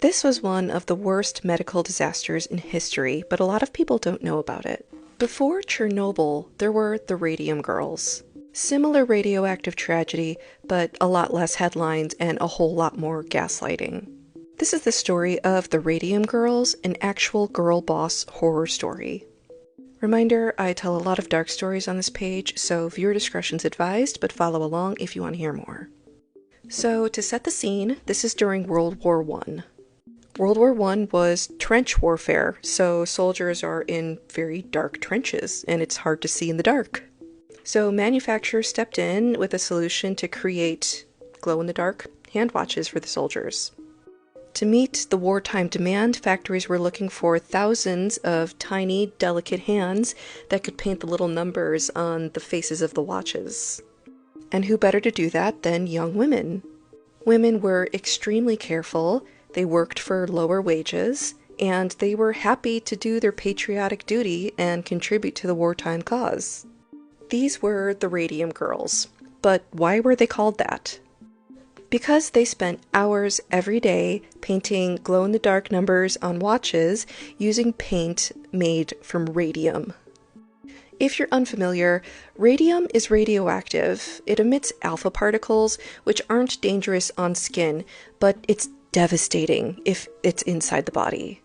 This was one of the worst medical disasters in history, but a lot of people don't know about it. Before Chernobyl, there were the Radium Girls. Similar radioactive tragedy, but a lot less headlines and a whole lot more gaslighting. This is the story of the Radium Girls, an actual girl boss horror story. Reminder, I tell a lot of dark stories on this page, so viewer discretion's advised, but follow along if you want to hear more. So, to set the scene, this is during World War I. World War I was trench warfare, so soldiers are in very dark trenches, and it's hard to see in the dark. So manufacturers stepped in with a solution to create glow-in-the-dark hand watches for the soldiers. To meet the wartime demand, factories were looking for thousands of tiny, delicate hands that could paint the little numbers on the faces of the watches. And who better to do that than young women? Women were extremely careful. They worked for lower wages, and they were happy to do their patriotic duty and contribute to the wartime cause. These were the Radium Girls. But why were they called that? Because they spent hours every day painting glow-in-the-dark numbers on watches using paint made from radium. If you're unfamiliar, radium is radioactive. It emits alpha particles, which aren't dangerous on skin, but it's devastating if it's inside the body.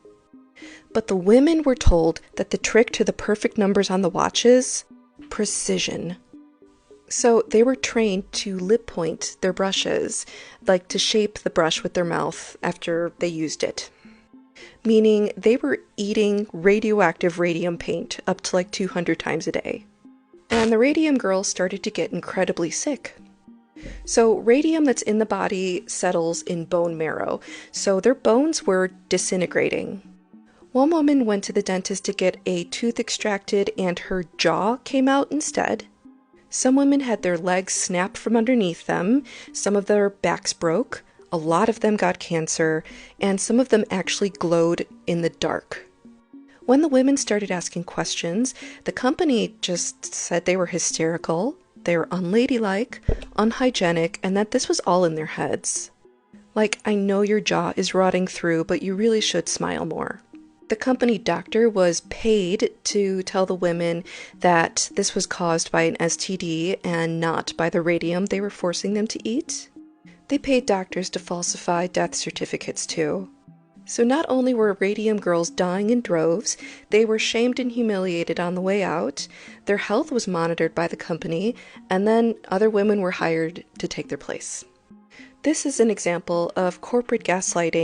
But the women were told that the trick to the perfect numbers on the watches? Precision. So they were trained to lip point their brushes, like to shape the brush with their mouth after they used it. Meaning they were eating radioactive radium paint up to like 200 times a day. And the Radium Girls started to get incredibly sick. So radium that's in the body settles in bone marrow, so their bones were disintegrating. One woman went to the dentist to get a tooth extracted and her jaw came out instead. Some women had their legs snapped from underneath them, some of their backs broke, a lot of them got cancer, and some of them actually glowed in the dark. When the women started asking questions, the company just said they were hysterical, they were unladylike, unhygienic, and that this was all in their heads. Like, I know your jaw is rotting through, but you really should smile more. The company doctor was paid to tell the women that this was caused by an STD and not by the radium they were forcing them to eat. They paid doctors to falsify death certificates too. So not only were Radium Girls dying in droves, they were shamed and humiliated on the way out, their health was monitored by the company, and then other women were hired to take their place. This is an example of corporate gaslighting